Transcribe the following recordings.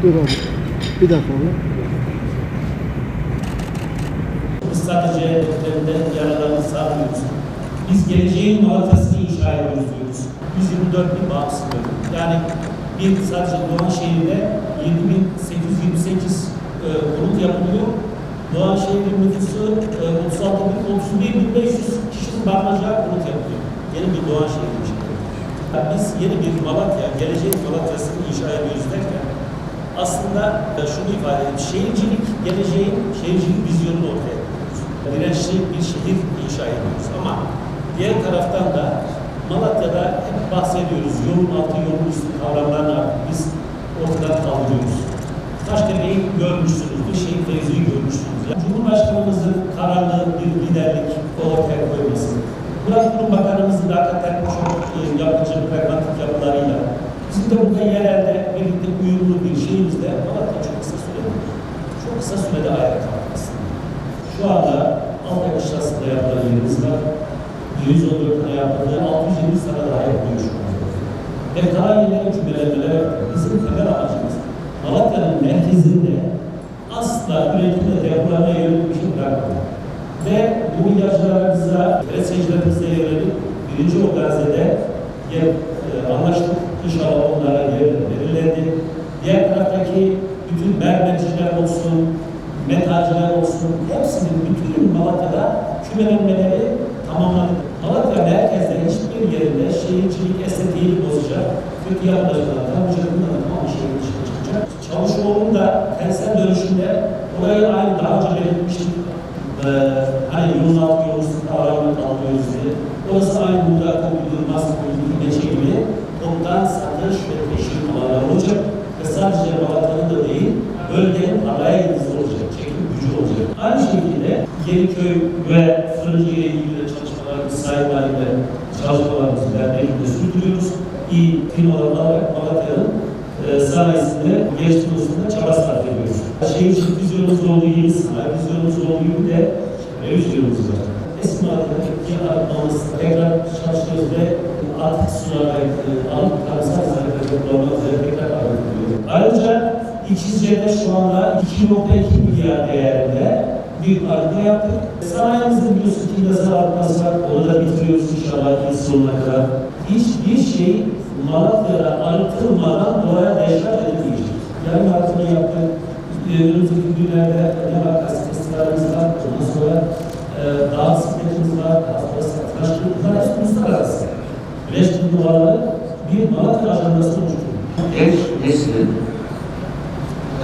Dur abi. Bir dakika abi. Biz sadece hedeflerinde yaralarını sarmıyoruz. Biz geleceğin Malatya'sını inşa ediyoruz diyoruz. 124 bin bağımsız bölüm. Yani sadece Doğanşehir'de 7.828 konut yapılıyor. Doğanşehir'in nüfusu 31.500 kişinin barınacağı konut yapılıyor. Yeni bir Doğanşehir için. Yani biz yeni bir Malatya, geleceğin Malatya'sını inşa ediyoruz derken aslında şunu ifade ediyoruz. Şehircilik vizyonunu ortaya koyuyoruz. Dirençli bir şehir inşa ediyoruz ama diğer taraftan da Malatya'da hep bahsediyoruz. Yolun altı, yolun üstü kavramlarını artık biz ortadan kaldırıyoruz. Taşdere'yi görmüşsünüzdür, Şehit Feyzi'yi görmüşsünüz. Yani Cumhurbaşkanımızın kararlı bir liderlik ortaya koyması, Murat Kurum Bakanımızın da hakikaten çok yapıcı, pragmatik yapılarıyla, bizim de burada yerelde birlikte uyumlu bir şeyimizle Malatya çok kısa sürede ayağa kalktı aslında. Şu anda Altyapı Şurası'nda yapılan yerimiz var. 114 tane yapıldı, 620 sana daha yapılıyor şu anda. Ve daha yeni cümlelenmeler bizim temel amacımız. Malatya'nın merkezinde asla üretimde depolarına yönelik bir şey bırakmamak. Ve bu ilaclarımıza, seyircilerimize yönelik birinci organizede anlaştık. İnşallah onlara yer belirlendi. Diğer taraftaki bütün mermerciler olsun, metalciler olsun, hepsinin bütün Malatya'da kümelenmeleri tamamladık. Malatya merkezde hiçbir yerinde şehircilik estetiğini bozacak, kötü yapılarından, tabucakından tamam şehir dışına çıkacak. Çavuşoğlu'nun da kentsel dönüşümde orayı aynı daha önce belirtmiştik. Hani yolun altı yolun üstü kavramını alıyoruz diye. Orası aynı burada koyulur, nasıl koyulur, geçe gibi toptan satış ve peşin alanlar olacak. Ve sadece Malatya'nın da değil, bölgenin araya yıldızı olacak, çekim gücü olacak. Aynı şekilde Yeniköy ve Fırıncı ile ilgili de çalışmalarımız, sahip halinde çalışmalarımızı derneğimizde sürdürüyoruz. İyi firma olarak Malatya'nın sayesinde genç konusunda çaba sarf ediyoruz. Şehircilik vizyonumuz olduğu gibi, sanayi vizyonumuz olduğu gibi de vizyonumuz var. Eski Malatya'daki arıtmamız tekrar çalışıyoruz ve artık sulara alıp tarımsal hizmetleri kullanmamızı tekrar arıtılıyor. Ayrıca İkizce'de şu anda 2.2 milyar değerinde bir arıtma yaptık. Sanayimizin biliyorsun kimyasal arıtması var, onu da bitiriyoruz inşallah yıl sonuna kadar. Hiçbir şey Malatya'da arıtılmadan doğaya deşarj edilmeyecek. Yarın arıtımı yaptık. Önümüzdeki günlerde ne var? Festivalimiz var. Ondan sonra dağ bisikletimiz var. Daha sonra satrançlarımız var. Hepsi uluslararası. Güneş turnuvaları bir Malatya ajandasını oluşturuyor. Genç neslin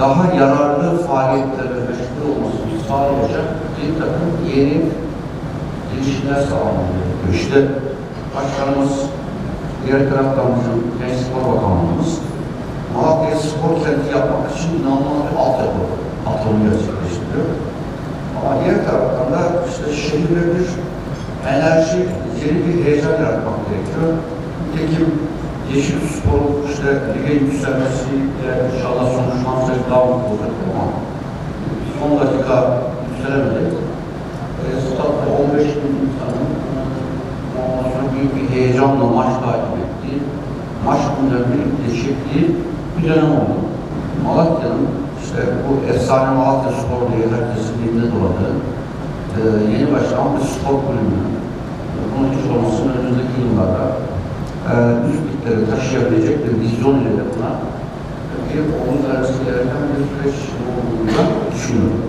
daha yararlı faaliyetlere meşgul olmasını sağlayacak bir takım yeni girişimler sağlanıyor. İşte başkanımız, diğer taraftan bizim Genç Spor Bakanlığımız Malatya'yı spor kenti yapmak için inanılmaz bir altyapı atılımı gerçekleştiriyor. Ama diğer taraftan da işte şehirde bir enerji, yeni bir heyecan yaratmak gerekiyor. Nitekim Yeşil Spor'un işte lige yükselmesiyle inşallah sonuçlanacak daha mutlu olacak ama son dakika yükselemedik. Statta 15 bin insanın ondan sonra büyük bir heyecanla maç takip ettiği, maç günlerinde birlikte bir dönem oldu. Malatya'nın işte bu efsane Malatya Spor diye herkesin dilinde doladığı yeni başlayan bir spor kulübünün bunun hiç olmasının önümüzdeki yıllarda üst liglere taşıyabilecek bir vizyon ile de buna bir omuz vermesi gereken bir süreç olduğunu düşünüyorum.